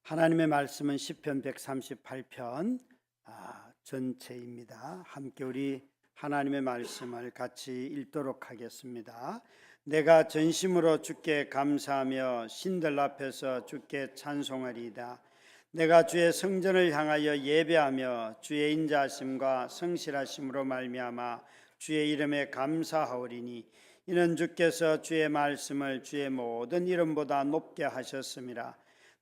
하나님의 말씀은 시편 138편 전체입니다. 함께 우리 하나님의 말씀을 같이 읽도록 하겠습니다. 내가 전심으로 주께 감사하며 신들 앞에서 주께 찬송하리이다. 내가 주의 성전을 향하여 예배하며 주의 인자하심과 성실하심으로 말미암아 주의 이름에 감사하오리니 이는 주께서 주의 말씀을 주의 모든 이름보다 높게 하셨음이라.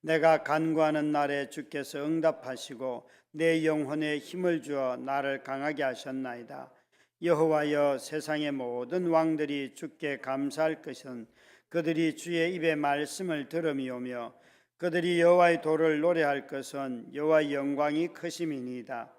내가 간구하는 날에 주께서 응답하시고 내 영혼에 힘을 주어 나를 강하게 하셨나이다. 여호와여, 세상의 모든 왕들이 주께 감사할 것은 그들이 주의 입의 말씀을 들음이오며 그들이 여호와의 도를 노래할 것은 여호와의 영광이 크심이니이다.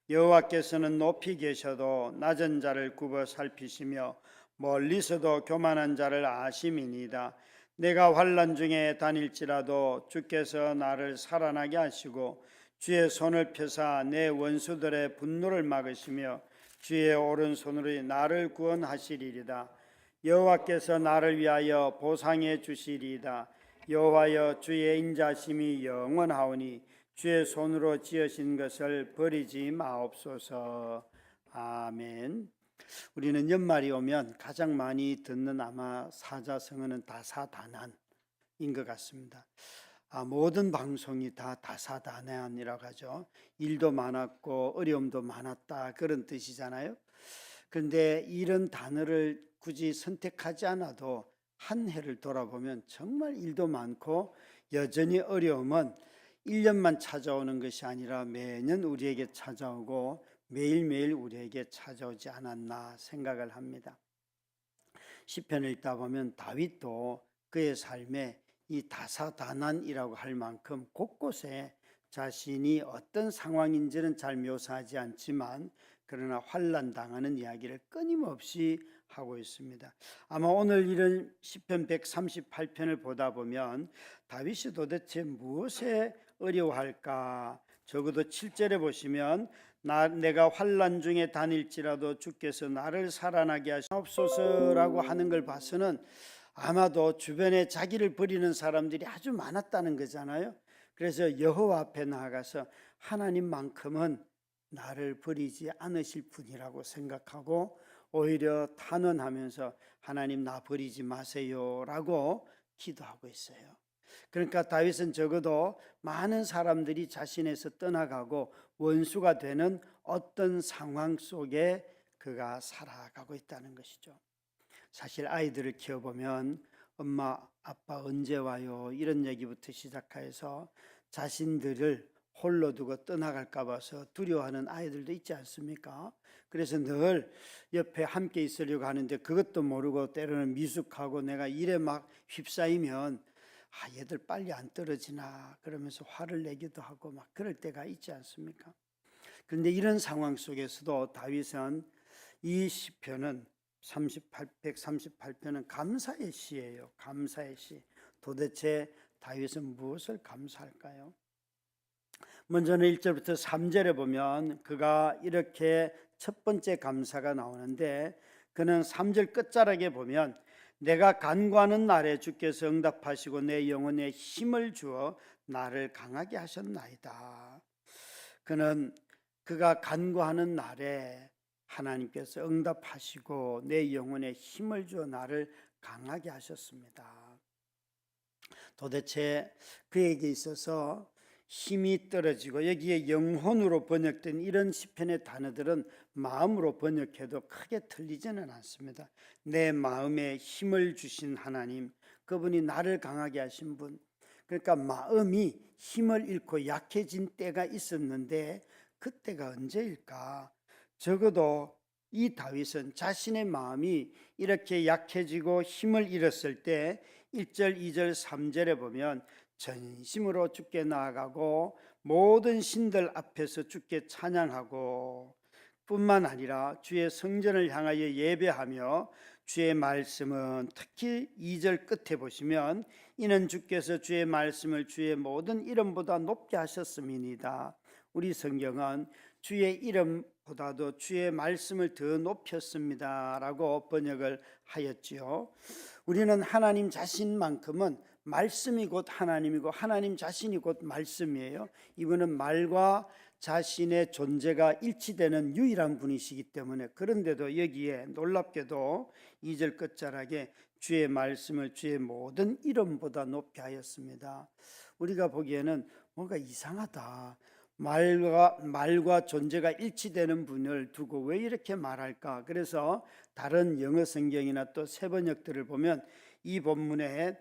여호와께서는 높이 계셔도 낮은 자를 굽어 살피시며 멀리서도 교만한 자를 아심이니이다. 내가 환난 중에 다닐지라도 주께서 나를 살아나게 하시고 주의 손을 펴사 내 원수들의 분노를 막으시며 주의 오른손으로 나를 구원하시리이다. 여호와께서 나를 위하여 보상해 주시리이다. 여호와여, 주의 인자심이 영원하오니 주의 손으로 지으신 것을 버리지 마옵소서. 아멘. 우리는 연말이 오면 가장 많이 듣는 아마 사자성어는 다사다난인 것 같습니다. 모든 방송이 다 다사다난이라고 하죠. 일도 많았고 어려움도 많았다, 그런 뜻이잖아요. 그런데 이런 단어를 굳이 선택하지 않아도 한 해를 돌아보면 정말 일도 많고 여전히 어려움은 1년만 찾아오는 것이 아니라 매년 우리에게 찾아오고 매일매일 우리에게 찾아오지 않았나 생각을 합니다. 시편을 읽다 보면 다윗도 그의 삶에 이 다사다난이라고 할 만큼 곳곳에 자신이 어떤 상황인지는 잘 묘사하지 않지만 그러나 환난 당하는 이야기를 끊임없이 하고 있습니다. 아마 오늘 이런 시편 138편을 보다 보면 다윗이 도대체 무엇에 어려워할까? 적어도 7절에 보시면 내가 환난 중에 다닐지라도 주께서 나를 살아나게 하시옵소서라고 하는 걸 봐서는 아마도 주변에 자기를 버리는 사람들이 아주 많았다는 거잖아요. 그래서 여호와 앞에 나아가서 하나님만큼은 나를 버리지 않으실 분이라고 생각하고 오히려 탄원하면서 하나님 나 버리지 마세요라고 기도하고 있어요. 그러니까 다윗은 적어도 많은 사람들이 자신에서 떠나가고 원수가 되는 어떤 상황 속에 그가 살아가고 있다는 것이죠. 사실 아이들을 키워보면 엄마 아빠 언제 와요 이런 얘기부터 시작해서 자신들을 홀로 두고 떠나갈까 봐서 두려워하는 아이들도 있지 않습니까? 그래서 늘 옆에 함께 있으려고 하는데 그것도 모르고 때로는 미숙하고 내가 일에 막 휩싸이면 얘들 빨리 안 떨어지나 그러면서 화를 내기도 하고 막 그럴 때가 있지 않습니까? 그런데 이런 상황 속에서도 다윗은 이 시편은 138편은 감사의 시예요. 감사의 시. 도대체 다윗은 무엇을 감사할까요? 먼저는 1절부터 3절에 보면 그가 이렇게 첫 번째 감사가 나오는데 그는 3절 끝자락에 보면 내가 간구하는 날에 주께서 응답하시고 내 영혼에 힘을 주어 나를 강하게 하셨나이다. 그가 간구하는 날에 하나님께서 응답하시고 내 영혼에 힘을 주어 나를 강하게 하셨습니다. 도대체 그에게 있어서 힘이 떨어지고 여기에 영혼으로 번역된 이런 시편의 단어들은 마음으로 번역해도 크게 틀리지는 않습니다. 내 마음에 힘을 주신 하나님, 그분이 나를 강하게 하신 분. 그러니까 마음이 힘을 잃고 약해진 때가 있었는데 그때가 언제일까? 적어도 이 다윗은 자신의 마음이 이렇게 약해지고 힘을 잃었을 때 1절, 2절, 3절에 보면 전심으로 주께 나아가고 모든 신들 앞에서 주께 찬양하고 뿐만 아니라 주의 성전을 향하여 예배하며 주의 말씀은 특히 2절 끝에 보시면 이는 주께서 주의 말씀을 주의 모든 이름보다 높게 하셨음이니이다. 우리 성경은 주의 이름보다도 주의 말씀을 더 높였습니다 라고 번역을 하였지요. 우리는 하나님 자신만큼은 말씀이 곧 하나님이고 하나님 자신이 곧 말씀이에요. 이분은 말과 자신의 존재가 일치되는 유일한 분이시기 때문에, 그런데도 여기에 놀랍게도 2절 끝자락에 주의 말씀을 주의 모든 이름보다 높게 하였습니다. 우리가 보기에는 뭔가 이상하다. 말과 존재가 일치되는 분을 두고 왜 이렇게 말할까? 그래서 다른 영어 성경이나 또 세번역들을 보면 이 본문에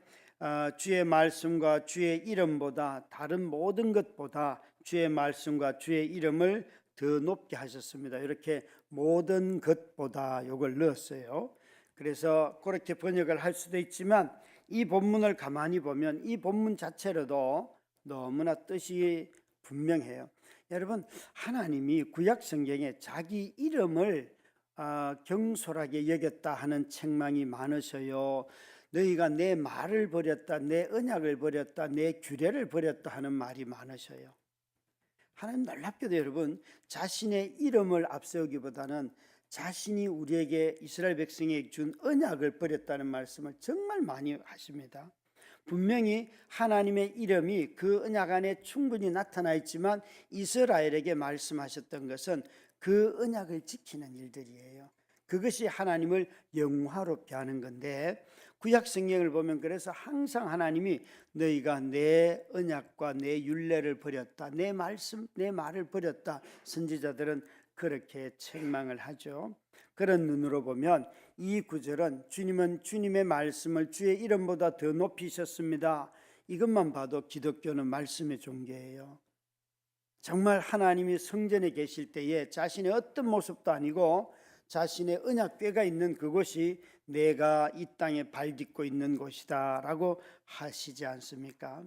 주의 말씀과 주의 이름보다, 다른 모든 것보다 주의 말씀과 주의 이름을 더 높게 하셨습니다. 이렇게 모든 것보다 이걸 넣었어요. 그래서 그렇게 번역을 할 수도 있지만 이 본문을 가만히 보면 이 본문 자체로도 너무나 뜻이 분명해요. 여러분, 하나님이 구약 성경에 자기 이름을 경솔하게 여겼다 하는 책망이 많으셔요. 너희가 내 말을 버렸다, 내 언약을 버렸다, 내 규례를 버렸다 하는 말이 많으셔요. 하나님 놀랍게도 여러분, 자신의 이름을 앞세우기보다는 자신이 우리에게, 이스라엘 백성에게 준 언약을 버렸다는 말씀을 정말 많이 하십니다. 분명히 하나님의 이름이 그 언약 안에 충분히 나타나 있지만 이스라엘에게 말씀하셨던 것은 그 언약을 지키는 일들이에요. 그것이 하나님을 영화롭게 하는 건데, 구약 성경을 보면 그래서 항상 하나님이 너희가 내 언약과 내 율례를 버렸다, 내 말씀, 내 말을 버렸다, 선지자들은 그렇게 책망을 하죠. 그런 눈으로 보면 이 구절은 주님은 주님의 말씀을 주의 이름보다 더 높이셨습니다. 이것만 봐도 기독교는 말씀의 종교예요. 정말 하나님이 성전에 계실 때에 자신의 어떤 모습도 아니고 자신의 언약궤가 있는 그곳이 내가 이 땅에 발 딛고 있는 곳이다 라고 하시지 않습니까?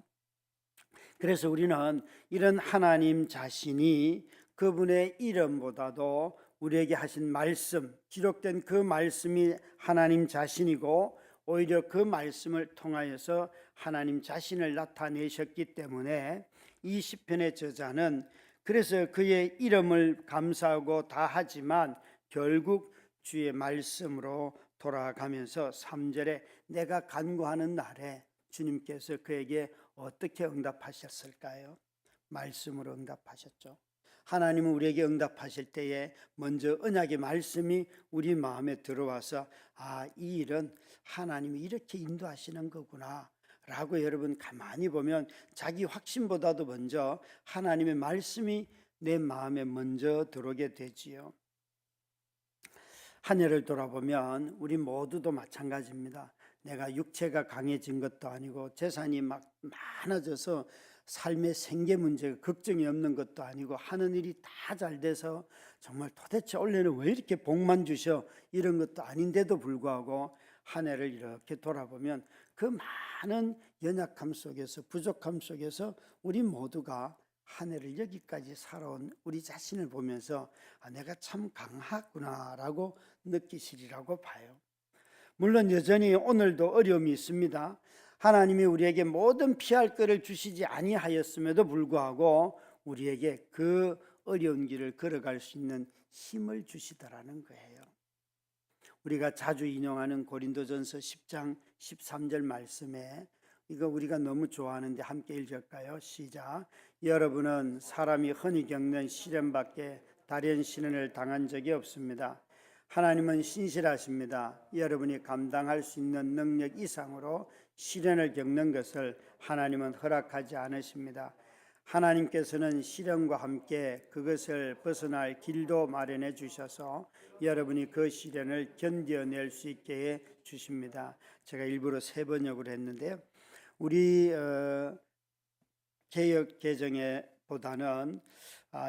그래서 우리는 이런 하나님 자신이 그분의 이름보다도 우리에게 하신 말씀, 기록된 그 말씀이 하나님 자신이고, 오히려 그 말씀을 통하여서 하나님 자신을 나타내셨기 때문에 이 시편의 저자는 그래서 그의 이름을 감사하고 다 하지만 결국 주의 말씀으로 돌아가면서 3절에 내가 간구하는 날에 주님께서 그에게 어떻게 응답하셨을까요? 말씀으로 응답하셨죠. 하나님은 우리에게 응답하실 때에 먼저 언약의 말씀이 우리 마음에 들어와서 이 일은 하나님이 이렇게 인도하시는 거구나 라고 여러분 가만히 보면 자기 확신보다도 먼저 하나님의 말씀이 내 마음에 먼저 들어오게 되지요. 한 해를 돌아보면 우리 모두도 마찬가지입니다. 내가 육체가 강해진 것도 아니고 재산이 막 많아져서 삶의 생계 문제가 걱정이 없는 것도 아니고 하는 일이 다 잘 돼서 정말 도대체 올해는 왜 이렇게 복만 주셔 이런 것도 아닌데도 불구하고 한 해를 이렇게 돌아보면 그 많은 연약함 속에서, 부족함 속에서 우리 모두가 한 해를 여기까지 살아온 우리 자신을 보면서 내가 참 강하구나라고 느끼시리라고 봐요. 물론 여전히 오늘도 어려움이 있습니다. 하나님이 우리에게 모든 피할 것을 주시지 아니하였음에도 불구하고 우리에게 그 어려운 길을 걸어갈 수 있는 힘을 주시더라는 거예요. 우리가 자주 인용하는 고린도전서 10장 13절 말씀에, 이거 우리가 너무 좋아하는데 함께 읽을까요? 시작. 여러분은 사람이 흔히 겪는 시련밖에 다른 시련을 당한 적이 없습니다. 하나님은 신실하십니다. 여러분이 감당할 수 있는 능력 이상으로 시련을 겪는 것을 하나님은 허락하지 않으십니다. 하나님께서는 시련과 함께 그것을 벗어날 길도 마련해 주셔서 여러분이 그 시련을 견뎌낼 수 있게 해 주십니다. 제가 일부러 세 번역을 했는데요. 우리 개역 개정에 보다는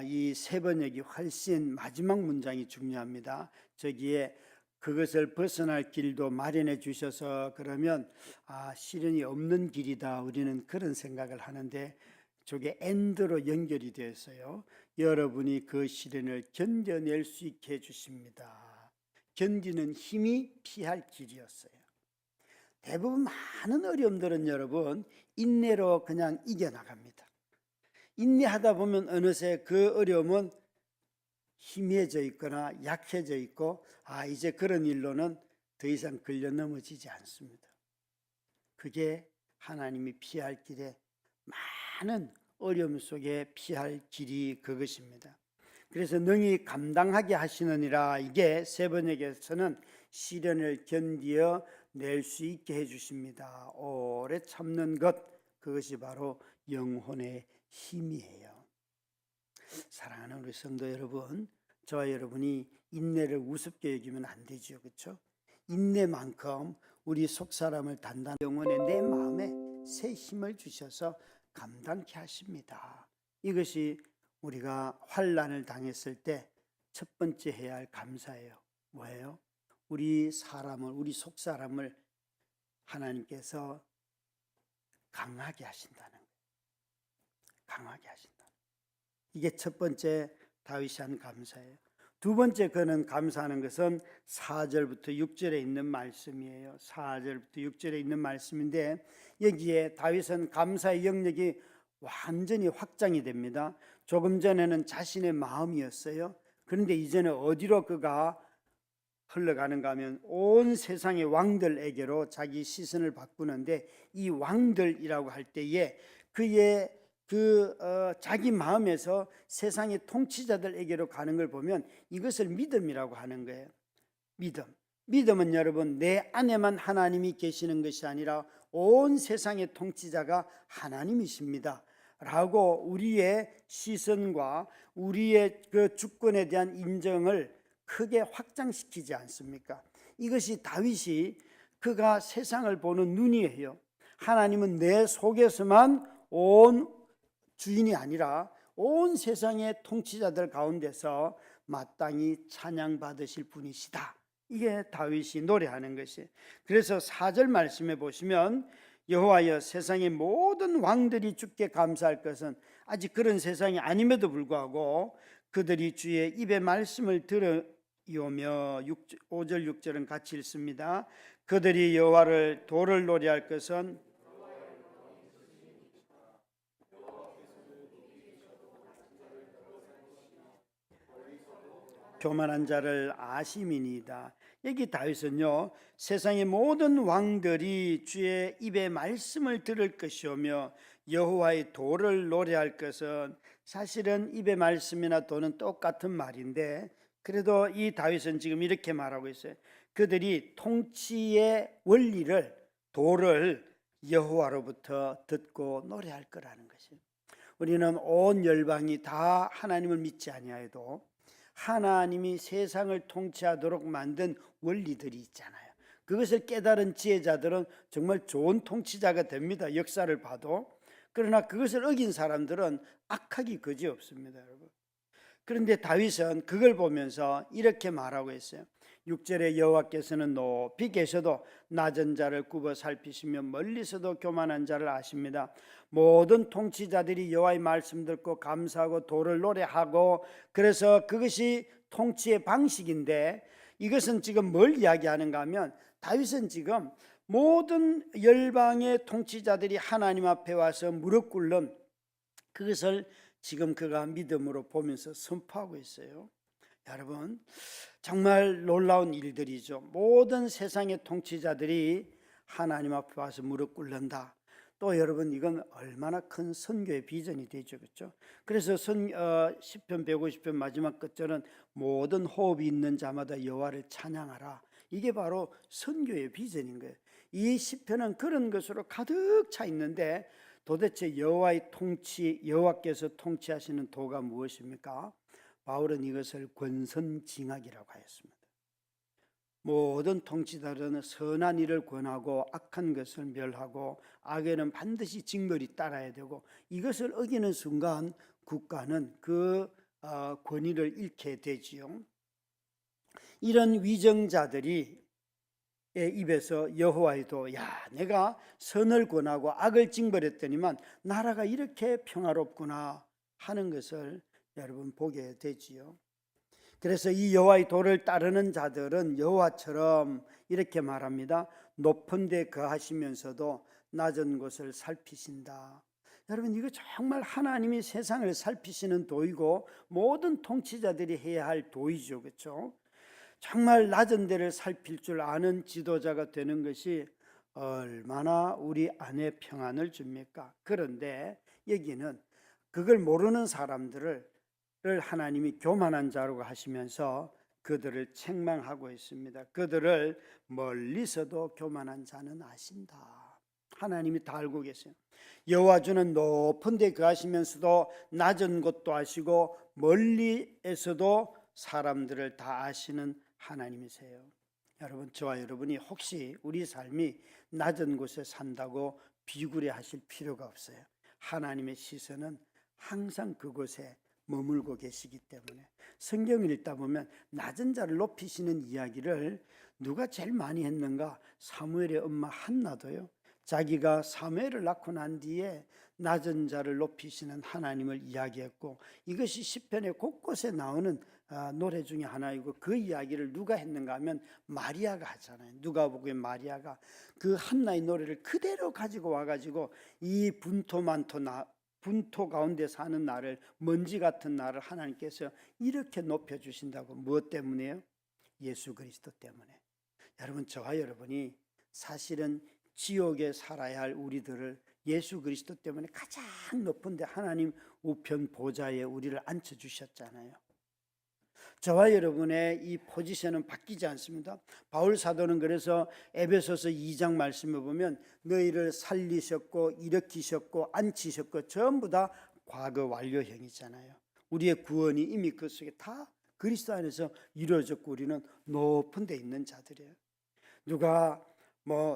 이 세 번역이 훨씬 마지막 문장이 중요합니다. 저기에 그것을 벗어날 길도 마련해 주셔서, 그러면 시련이 없는 길이다, 우리는 그런 생각을 하는데 저게 엔드로 연결이 되어 있어요. 여러분이 그 시련을 견뎌낼 수 있게 해주십니다. 견디는 힘이 피할 길이었어요. 대부분 많은 어려움들은 여러분 인내로 그냥 이겨나갑니다. 인내하다 보면 어느새 그 어려움은 희미해져 있거나 약해져 있고 이제 그런 일로는 더 이상 걸려 넘어지지 않습니다. 그게 하나님이 피할 길에 많은 어려움 속에 피할 길이 그것입니다. 그래서 능히 감당하게 하시느니라, 이게 세 번역에서는 시련을 견디어 낼 수 있게 해주십니다. 오래 참는 것, 그것이 바로 영혼의 힘이에요. 사랑하는 우리 성도 여러분, 저와 여러분이 인내를 우습게 여기면 안 되죠, 그렇죠? 인내만큼 우리 속사람을 단단한 영혼에, 내 마음에 새 힘을 주셔서 감당케 하십니다. 이것이 우리가 환난을 당했을 때 첫 번째 해야 할 감사예요. 뭐예요? 우리 사람을, 우리 속사람을 하나님께서 강하게 하신다는 거예요. 강하게 하신다. 이게 첫 번째 다윗이 한 감사예요. 두 번째 그는 감사하는 것은 4절부터 6절에 있는 말씀이에요. 4절부터 6절에 있는 말씀인데, 여기에 다윗은 감사의 영역이 완전히 확장이 됩니다. 조금 전에는 자신의 마음이었어요. 그런데 이제는 어디로 그가 흘러가는가 하면 온 세상의 왕들에게로 자기 시선을 바꾸는데, 이 왕들이라고 할 때에 그의 자기 마음에서 세상의 통치자들에게로 가는 걸 보면 이것을 믿음이라고 하는 거예요. 믿음은 여러분, 내 안에만 하나님이 계시는 것이 아니라 온 세상의 통치자가 하나님이십니다 라고 우리의 시선과 우리의 그 주권에 대한 인정을 크게 확장시키지 않습니까? 이것이 다윗이, 그가 세상을 보는 눈이에요. 하나님은 내 속에서만 온 주인이 아니라 온 세상의 통치자들 가운데서 마땅히 찬양받으실 분이시다. 이게 다윗이 노래하는 것이에요. 그래서 4절 말씀에 보시면, 여호와여, 세상의 모든 왕들이 주께 감사할 것은, 아직 그런 세상이 아님에도 불구하고 그들이 주의 입의 말씀을 들으오며, 5절 6절은 같이 읽습니다. 그들이 여호와를 도를 노래할 것은 교만한 자를 아심이니이다. 여기 다윗은요, 세상의 모든 왕들이 주의 입의 말씀을 들을 것이오며 여호와의 도를 노래할 것은, 사실은 입의 말씀이나 도는 똑같은 말인데, 그래도 이 다윗은 지금 이렇게 말하고 있어요. 그들이 통치의 원리를, 도를 여호와로부터 듣고 노래할 거라는 것이에요. 우리는 온 열방이 다 하나님을 믿지 아니하여도 하나님이 세상을 통치하도록 만든 원리들이 있잖아요. 그것을 깨달은 지혜자들은 정말 좋은 통치자가 됩니다. 역사를 봐도. 그러나 그것을 어긴 사람들은 악하기 그지없습니다, 여러분. 그런데 다윗은 그걸 보면서 이렇게 말하고 있어요. 6절에 여호와께서는 높이 계셔도 낮은 자를 굽어 살피시며 멀리서도 교만한 자를 아십니다. 모든 통치자들이 여호와의 말씀 듣고 감사하고 도를 노래하고, 그래서 그것이 통치의 방식인데, 이것은 지금 뭘 이야기하는가 하면, 다윗은 지금 모든 열방의 통치자들이 하나님 앞에 와서 무릎 꿇는 그것을 지금 그가 믿음으로 보면서 선포하고 있어요. 여러분, 정말 놀라운 일들이죠. 모든 세상의 통치자들이 하나님 앞에 와서 무릎 꿇는다. 또 여러분, 이건 얼마나 큰 선교의 비전이 되죠, 그렇죠? 그래서 시편 150편 마지막 끝절은 모든 호흡이 있는 자마다 여호와를 찬양하라. 이게 바로 선교의 비전인 거예요. 이 시편은 그런 것으로 가득 차 있는데, 도대체 여호와의 통치, 여호와께서 통치하시는 도가 무엇입니까? 바울은 이것을 권선징악이라고 하였습니다. 모든 통치자들은 선한 일을 권하고 악한 것을 멸하고 악에는 반드시 징벌이 따라야 되고, 이것을 어기는 순간 국가는 그 권위를 잃게 되지요. 이런 위정자들이 입에서 여호와의 도, 내가 선을 권하고 악을 징벌했더니만 나라가 이렇게 평화롭구나 하는 것을 여러분 보게 되지요. 그래서 이 여호와의 도를 따르는 자들은 여호와처럼 이렇게 말합니다. 높은 데 거하시면서도 낮은 곳을 살피신다. 여러분, 이거 정말 하나님이 세상을 살피시는 도이고 모든 통치자들이 해야 할 도이죠, 그렇죠? 정말 낮은 데를 살필 줄 아는 지도자가 되는 것이 얼마나 우리 안에 평안을 줍니까? 그런데 여기는 그걸 모르는 사람들을 하나님이 교만한 자라고 하시면서 그들을 책망하고 있습니다. 그들을 멀리서도 교만한 자는 아신다. 하나님이 다 알고 계세요. 여호와 주는 높은 데 거하시면서도 낮은 곳도 아시고 멀리에서도 사람들을 다 아시는 하나님이세요. 여러분, 저와 여러분이 혹시 우리 삶이 낮은 곳에 산다고 비굴해 하실 필요가 없어요. 하나님의 시선은 항상 그곳에 머물고 계시기 때문에 성경을 읽다 보면 낮은 자를 높이시는 이야기를 누가 제일 많이 했는가? 사무엘의 엄마 한나도요. 자기가 사무엘을 낳고 난 뒤에 낮은 자를 높이시는 하나님을 이야기했고, 이것이 시편의 곳곳에 나오는 노래 중에 하나이고, 그 이야기를 누가 했는가 하면 마리아가 하잖아요. 누가복음에 마리아가 그 한나의 노래를 그대로 가지고 와가지고 이 분토 가운데 사는 나를, 먼지 같은 나를 하나님께서 이렇게 높여주신다고. 무엇 때문에요? 예수 그리스도 때문에. 여러분, 저와 여러분이 사실은 지옥에 살아야 할 우리들을 예수 그리스도 때문에 가장 높은 데 하나님 우편 보좌에 우리를 앉혀주셨잖아요. 저와 여러분의 이 포지션은 바뀌지 않습니다. 바울 사도는 그래서 에베소서 2장 말씀을 보면 너희를 살리셨고 일으키셨고 앉히셨고 전부 다 과거 완료형이잖아요. 우리의 구원이 이미 그 속에 다 그리스도 안에서 이루어졌고 우리는 높은 데 있는 자들이에요. 누가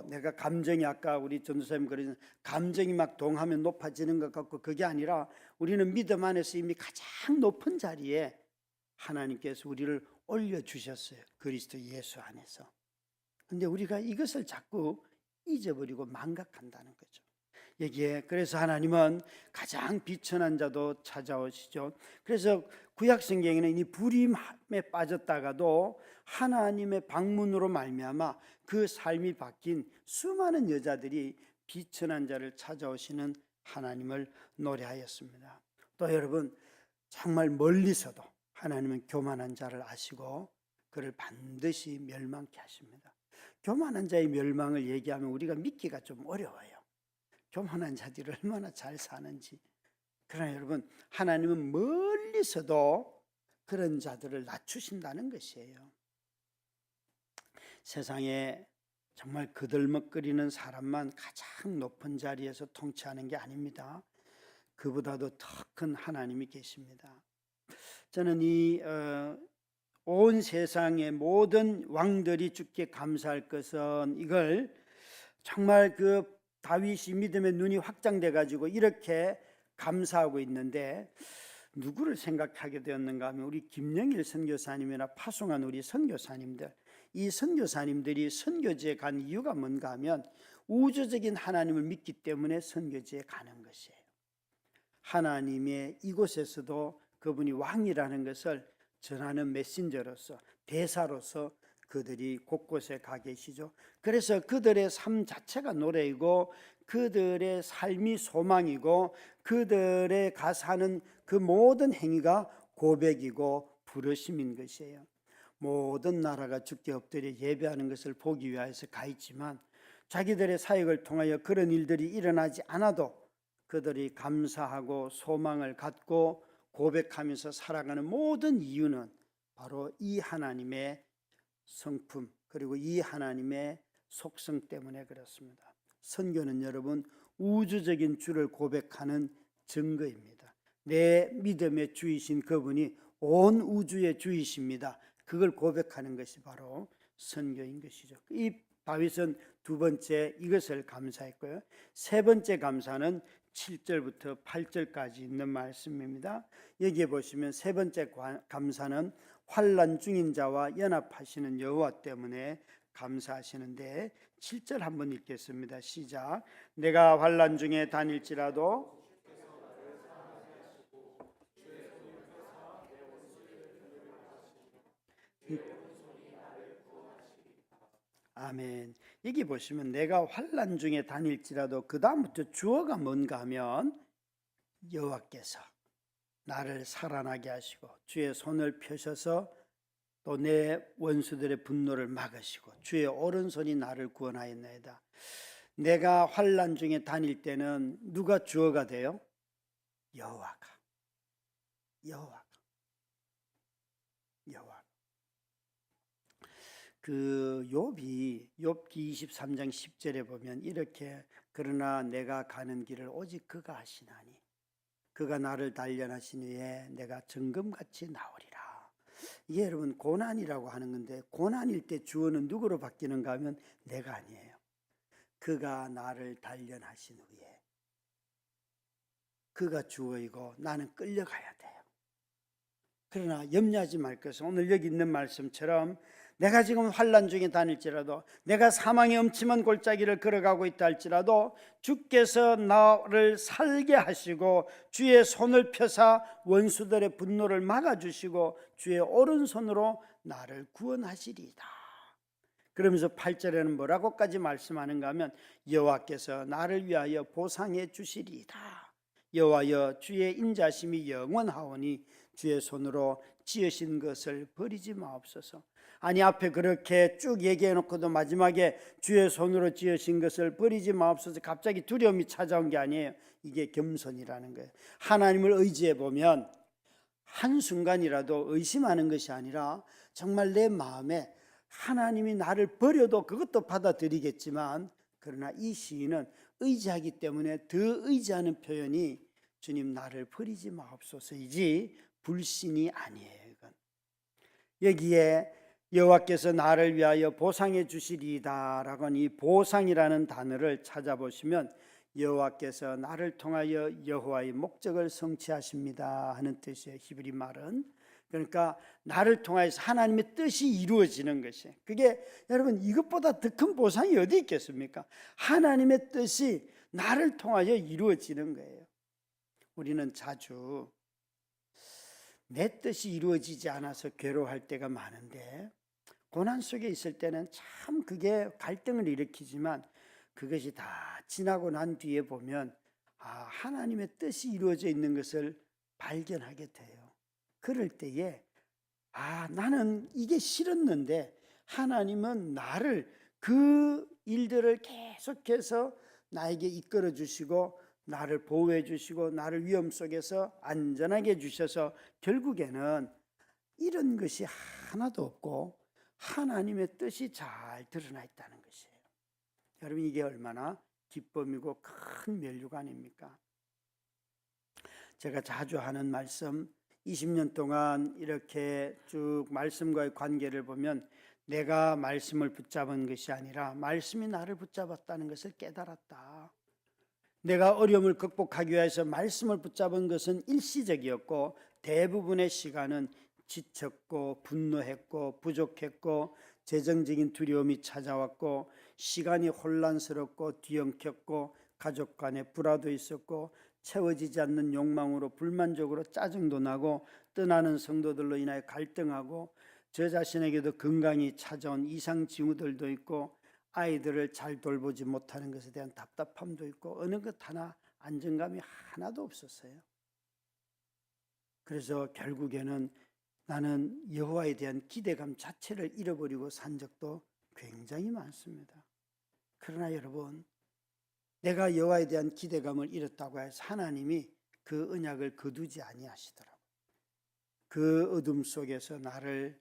내가 감정이, 아까 우리 전도사님 그러는 감정이 막 동하면 높아지는 것 같고, 그게 아니라 우리는 믿음 안에서 이미 가장 높은 자리에 하나님께서 우리를 올려주셨어요. 그리스도 예수 안에서. 근데 우리가 이것을 자꾸 잊어버리고 망각한다는 거죠. 여기에 그래서 하나님은 가장 비천한 자도 찾아오시죠. 그래서 구약 성경에는 이 불임에 빠졌다가도 하나님의 방문으로 말미암아 그 삶이 바뀐 수많은 여자들이 비천한 자를 찾아오시는 하나님을 노래하였습니다. 또 여러분, 정말 멀리서도 하나님은 교만한 자를 아시고 그를 반드시 멸망케 하십니다. 교만한 자의 멸망을 얘기하면 우리가 믿기가 좀 어려워요. 교만한 자들이 얼마나 잘 사는지. 그러나 여러분, 하나님은 멀리서도 그런 자들을 낮추신다는 것이에요. 세상에 정말 그들먹거리는 사람만 가장 높은 자리에서 통치하는 게 아닙니다. 그보다도 더 큰 하나님이 계십니다. 저는 온 세상의 모든 왕들이 주께 감사할 것은, 이걸 정말 그 다윗이 믿음의 눈이 확장돼 가지고 이렇게 감사하고 있는데, 누구를 생각하게 되었는가 하면 우리 김영일 선교사님이나 파송한 우리 선교사님들, 이 선교사님들이 선교지에 간 이유가 뭔가 하면 우주적인 하나님을 믿기 때문에 선교지에 가는 것이에요. 하나님의 이곳에서도 그분이 왕이라는 것을 전하는 메신저로서, 대사로서 그들이 곳곳에 가 계시죠. 그래서 그들의 삶 자체가 노래이고 그들의 삶이 소망이고 그들의 가사는 그 모든 행위가 고백이고 부르심인 것이에요. 모든 나라가 주께 엎드려 예배하는 것을 보기 위해서 가 있지만 자기들의 사역을 통하여 그런 일들이 일어나지 않아도 그들이 감사하고 소망을 갖고 고백하면서 살아가는 모든 이유는 바로 이 하나님의 성품, 그리고 이 하나님의 속성 때문에 그렇습니다. 선교는 여러분, 우주적인 주를 고백하는 증거입니다. 내 믿음의 주이신 그분이 온 우주의 주이십니다. 그걸 고백하는 것이 바로 선교인 것이죠. 이 다윗은 두 번째 이것을 감사했고요. 세 번째 감사는 7절부터 8절까지 있는 말씀입니다. 여기에 보시면 세 번째 감사는 환난 중인 자와 연합하시는 여호와 때문에 감사하시는데, 7절 한번 읽겠습니다. 시작. 내가 환난 중에 다닐지라도 아멘. 여기 보시면 내가 환난 중에 다닐지라도, 그 다음부터 주어가 뭔가 하면 여호와께서 나를 살아나게 하시고 주의 손을 펴셔서 또 내 원수들의 분노를 막으시고 주의 오른손이 나를 구원하였나이다. 내가 환난 중에 다닐 때는 누가 주어가 돼요? 여호와가. 여호와가. 그 욥기 23장 10절에 보면 이렇게 그러나 내가 가는 길을 오직 그가 아시나니 그가 나를 단련하신 후에 내가 정금같이 나오리라. 이게 여러분 고난이라고 하는 건데, 고난일 때 주어는 누구로 바뀌는가 하면 내가 아니에요. 그가 나를 단련하신 후에. 그가 주어이고 나는 끌려가야 돼요. 그러나 염려하지 말 것은 오늘 여기 있는 말씀처럼 내가 지금 환난 중에 다닐지라도, 내가 사망의 엄침한 골짜기를 걸어가고 있다 할지라도 주께서 나를 살게 하시고 주의 손을 펴사 원수들의 분노를 막아주시고 주의 오른손으로 나를 구원하시리이다. 그러면서 8절에는 뭐라고까지 말씀하는가 하면 여호와께서 나를 위하여 보상해 주시리이다. 여호와여 주의 인자심이 영원하오니 주의 손으로 지으신 것을 버리지 마옵소서. 아니, 앞에 그렇게 쭉 얘기해 놓고도 마지막에 주의 손으로 지으신 것을 버리지 마옵소서. 갑자기 두려움이 찾아온 게 아니에요. 이게 겸손이라는 거예요. 하나님을 의지해 보면 한순간이라도 의심하는 것이 아니라 정말 내 마음에 하나님이 나를 버려도 그것도 받아들이겠지만, 그러나 이 시인은 의지하기 때문에 더 의지하는 표현이 주님 나를 버리지 마옵소서이지 불신이 아니에요. 이건. 여기에 여호와께서 나를 위하여 보상해 주시리이다 라고 하는 이 보상이라는 단어를 찾아보시면 여호와께서 나를 통하여 여호와의 목적을 성취하십니다 하는 뜻이에요. 히브리 말은. 그러니까 나를 통하여서 하나님의 뜻이 이루어지는 것이, 그게 여러분 이것보다 더 큰 보상이 어디 있겠습니까? 하나님의 뜻이 나를 통하여 이루어지는 거예요. 우리는 자주 내 뜻이 이루어지지 않아서 괴로워할 때가 많은데, 고난 속에 있을 때는 참 그게 갈등을 일으키지만 그것이 다 지나고 난 뒤에 보면 하나님의 뜻이 이루어져 있는 것을 발견하게 돼요. 그럴 때에 나는 이게 싫었는데 하나님은 나를 그 일들을 계속해서 나에게 이끌어 주시고 나를 보호해 주시고 나를 위험 속에서 안전하게 해주셔서 결국에는 이런 것이 하나도 없고 하나님의 뜻이 잘 드러나 있다는 것이에요. 여러분, 이게 얼마나 기쁨이고 큰 면류가 아닙니까? 제가 자주 하는 말씀, 20년 동안 이렇게 쭉 말씀과의 관계를 보면 내가 말씀을 붙잡은 것이 아니라 말씀이 나를 붙잡았다는 것을 깨달았다. 내가 어려움을 극복하기 위해서 말씀을 붙잡은 것은 일시적이었고 대부분의 시간은 지쳤고 분노했고 부족했고 재정적인 두려움이 찾아왔고 시간이 혼란스럽고 뒤엉켰고 가족 간에 불화도 있었고 채워지지 않는 욕망으로 불만족으로 짜증도 나고 떠나는 성도들로 인하여 갈등하고 저 자신에게도 건강이 찾아온 이상 징후들도 있고 아이들을 잘 돌보지 못하는 것에 대한 답답함도 있고 어느 것 하나 안정감이 하나도 없었어요. 그래서 결국에는 나는 여호와에 대한 기대감 자체를 잃어버리고 산 적도 굉장히 많습니다. 그러나 여러분, 내가 여호와에 대한 기대감을 잃었다고 해서 하나님이 그 언약을 거두지 아니하시더라고요. 그 어둠 속에서 나를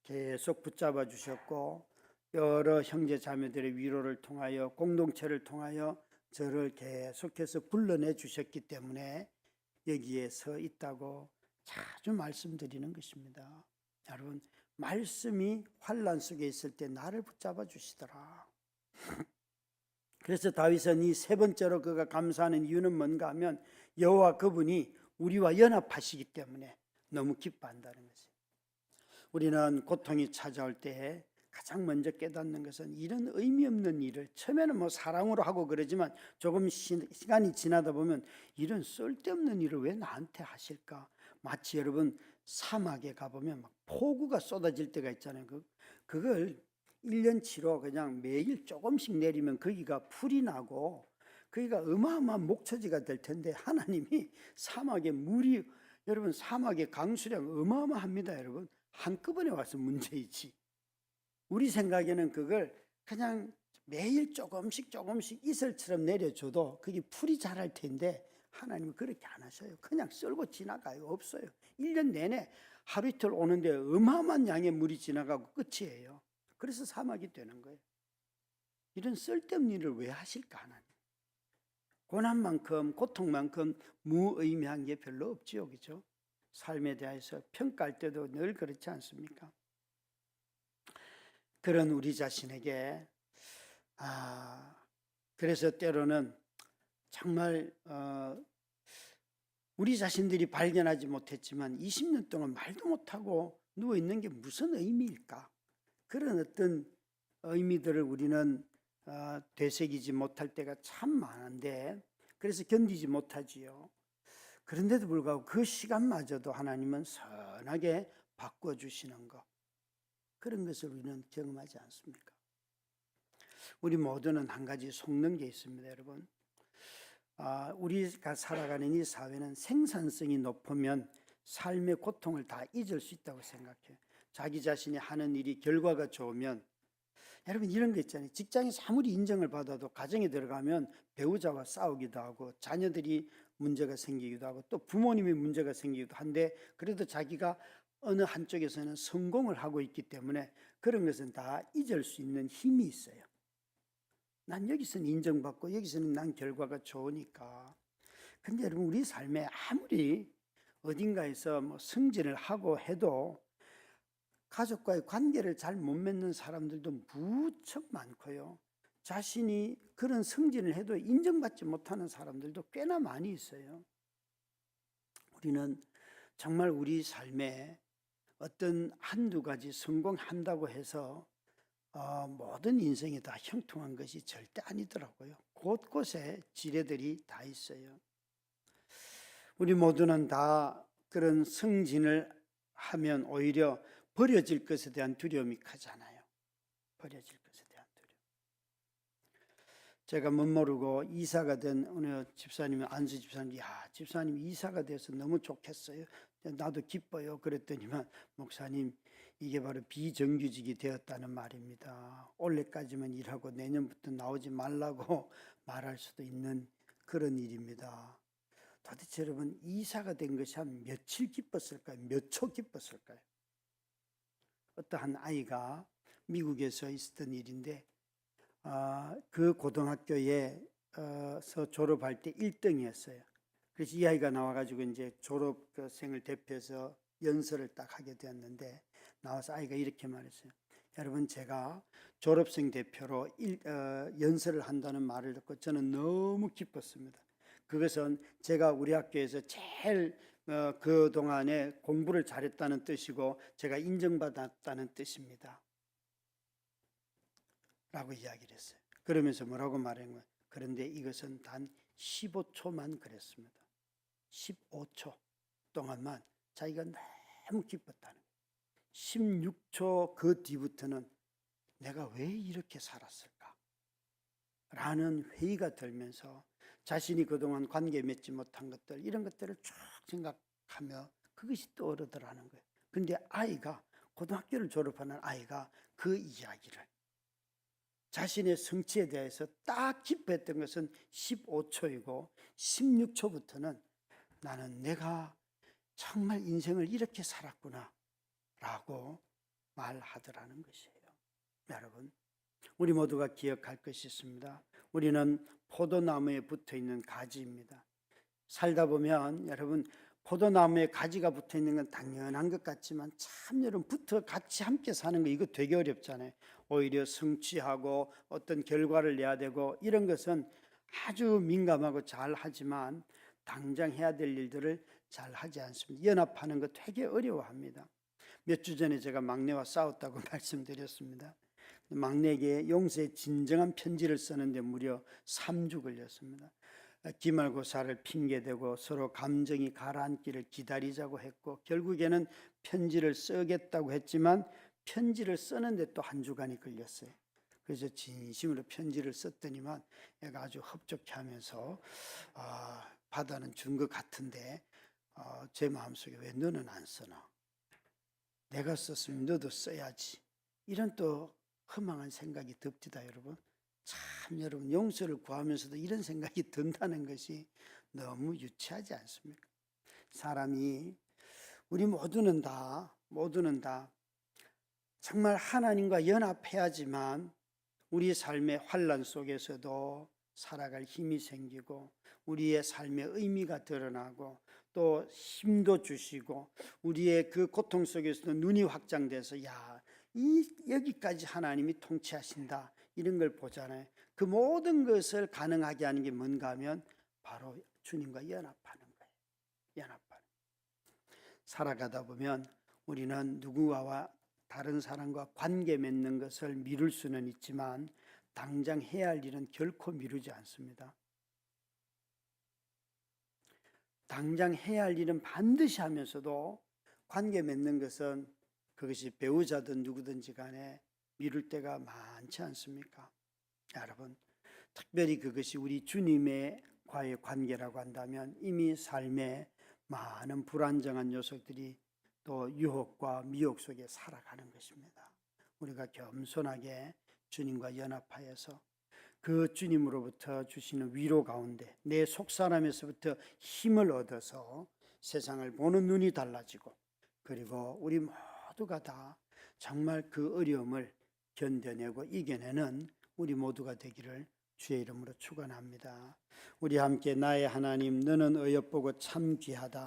계속 붙잡아 주셨고 여러 형제 자매들의 위로를 통하여 공동체를 통하여 저를 계속해서 불러내 주셨기 때문에 여기에 서 있다고 자주 말씀드리는 것입니다. 여러분, 말씀이 환난 속에 있을 때 나를 붙잡아 주시더라. 그래서 다윗은 이 세 번째로 그가 감사하는 이유는 뭔가 하면 여호와 그분이 우리와 연합하시기 때문에 너무 기뻐한다는 것이에요. 우리는 고통이 찾아올 때 가장 먼저 깨닫는 것은 이런 의미 없는 일을 처음에는 사랑으로 하고 그러지만 조금 시간이 지나다 보면 이런 쓸데없는 일을 왜 나한테 하실까? 마치 여러분 사막에 가보면 막 폭우가 쏟아질 때가 있잖아요. 그걸 1년치로 그냥 매일 조금씩 내리면 거기가 풀이 나고 거기가 어마어마한 목초지가 될 텐데 하나님이 사막에 물이, 여러분 사막의 강수량 어마어마합니다. 여러분 한꺼번에 와서 문제이지. 우리 생각에는 그걸 그냥 매일 조금씩 이슬처럼 내려줘도 그게 풀이 자랄 텐데 하나님은 그렇게 안 하셔요. 그냥 썰고 지나가요. 없어요. 1년 내내 하루 이틀 오는데 어마어마한 양의 물이 지나가고 끝이에요. 그래서 사막이 되는 거예요. 이런 쓸데없는 일을 왜 하실까 하나님? 고난만큼 고통만큼 무의미한 게 별로 없지요. 그죠? 삶에 대해서 평가할 때도 늘 그렇지 않습니까? 그런 우리 자신에게 그래서 때로는 정말 우리 자신들이 발견하지 못했지만 20년 동안 말도 못하고 누워있는 게 무슨 의미일까? 그런 어떤 의미들을 우리는 되새기지 못할 때가 참 많은데 그래서 견디지 못하지요. 그런데도 불구하고 그 시간마저도 하나님은 선하게 바꿔주시는 것, 그런 것을 우리는 경험하지 않습니까? 우리 모두는 한 가지 속는 게 있습니다, 여러분. 우리가 살아가는 이 사회는 생산성이 높으면 삶의 고통을 다 잊을 수 있다고 생각해요. 자기 자신이 하는 일이 결과가 좋으면, 여러분 이런 거 있잖아요. 직장에서 아무리 인정을 받아도 가정에 들어가면 배우자와 싸우기도 하고 자녀들이 문제가 생기기도 하고 또 부모님이 문제가 생기기도 한데 그래도 자기가 어느 한쪽에서는 성공을 하고 있기 때문에 그런 것은 다 잊을 수 있는 힘이 있어요. 난 여기서는 인정받고 여기서는 난 결과가 좋으니까. 근데 여러분 우리 삶에 아무리 어딘가에서 뭐 승진을 하고 해도 가족과의 관계를 잘 못 맺는 사람들도 무척 많고요. 자신이 그런 승진을 해도 인정받지 못하는 사람들도 꽤나 많이 있어요. 우리는 정말 우리 삶에 어떤 한두 가지 성공한다고 해서 모든 인생이 다 형통한 것이 절대 아니더라고요. 곳곳에 지뢰들이 다 있어요. 우리 모두는 다 그런 승진을 하면 오히려 버려질 것에 대한 두려움이 크잖아요. 버려질 것에 대한 두려움. 제가 멋모르고 이사가 된 어느 집사님이 안수 집사님, 집사님 이사가 돼서 너무 좋겠어요. 나도 기뻐요. 그랬더니만 목사님 이게 바로 비정규직이 되었다는 말입니다. 올해까지만 일하고 내년부터 나오지 말라고 말할 수도 있는 그런 일입니다. 도대체 여러분 이사가 된 것이 한 며칠 기뻤을까요? 몇 초 기뻤을까요? 어떠한 아이가 미국에서 있었던 일인데 그 고등학교에서 졸업할 때 1등이었어요. 그래서 이 아이가 나와가지고 이제 졸업생을 대표해서 연설을 딱 하게 되었는데 나와서 아이가 이렇게 말했어요. 여러분 제가 졸업생 대표로 연설을 한다는 말을 듣고 저는 너무 기뻤습니다. 그것은 제가 우리 학교에서 제일 그동안에 공부를 잘했다는 뜻이고 제가 인정받았다는 뜻입니다. 라고 이야기를 했어요. 그러면서 뭐라고 말한 거예요? 그런데 이것은 단 15초만 그랬습니다. 15초 동안만 자기가 너무 기뻤다는 거예요. 16초 그 뒤부터는 내가 왜 이렇게 살았을까? 라는 회의가 들면서 자신이 그동안 관계 맺지 못한 것들 이런 것들을 쭉 생각하며 그것이 떠오르더라는 거예요. 그런데 아이가 고등학교를 졸업하는 아이가 그 이야기를 자신의 성취에 대해서 딱 기뻐했던 것은 15초이고 16초부터는 나는 내가 정말 인생을 이렇게 살았구나 라고 말하더라는 것이에요. 여러분 우리 모두가 기억할 것이 있습니다. 우리는 포도나무에 붙어있는 가지입니다. 살다 보면 여러분 포도나무에 가지가 붙어있는 건 당연한 것 같지만 참 여러분 붙어 같이 함께 사는 거 이거 되게 어렵잖아요. 오히려 성취하고 어떤 결과를 내야 되고 이런 것은 아주 민감하고 잘 하지만 당장 해야 될 일들을 잘 하지 않습니다. 연합하는 거 되게 어려워합니다. 몇 주 전에 제가 막내와 싸웠다고 말씀드렸습니다. 막내에게 용서의 진정한 편지를 쓰는데 무려 3주 걸렸습니다. 기말고사를 핑계대고 서로 감정이 가라앉기를 기다리자고 했고 결국에는 편지를 쓰겠다고 했지만 편지를 쓰는데 또 한 주간이 걸렸어요. 그래서 진심으로 편지를 썼더니만 애가 아주 흡족해하면서 받아는 준 것 같은데 제 마음속에 왜 너는 안 쓰나? 내가 썼으면 너도 써야지. 이런 또 허망한 생각이 듭디다 여러분. 참 여러분 용서를 구하면서도 이런 생각이 든다는 것이 너무 유치하지 않습니까? 사람이 우리 모두는 다 정말 하나님과 연합해야지만 우리 삶의 환난 속에서도 살아갈 힘이 생기고 우리의 삶의 의미가 드러나고 또 힘도 주시고 우리의 그 고통 속에서도 눈이 확장돼서 여기까지 하나님이 통치하신다 이런 걸 보잖아요. 그 모든 것을 가능하게 하는 게 뭔가 하면 바로 주님과 연합하는 거예요. 연합하는. 살아가다 보면 우리는 누구와 다른 사람과 관계 맺는 것을 미룰 수는 있지만 당장 해야 할 일은 결코 미루지 않습니다. 당장 해야 할 일은 반드시 하면서도 관계 맺는 것은 그것이 배우자든 누구든지 간에 미룰 때가 많지 않습니까? 여러분, 특별히 그것이 우리 주님과의 관계라고 한다면 이미 삶에 많은 불안정한 녀석들이 또 유혹과 미혹 속에 살아가는 것입니다. 우리가 겸손하게 주님과 연합하여서 그 주님으로부터 주시는 위로 가운데 내 속사람에서부터 힘을 얻어서 세상을 보는 눈이 달라지고 그리고 우리 모두가 다 정말 그 어려움을 견뎌내고 이겨내는 우리 모두가 되기를 주의 이름으로 축원합니다. 우리 함께 나의 하나님 너는 어여쁘고 참 귀하다.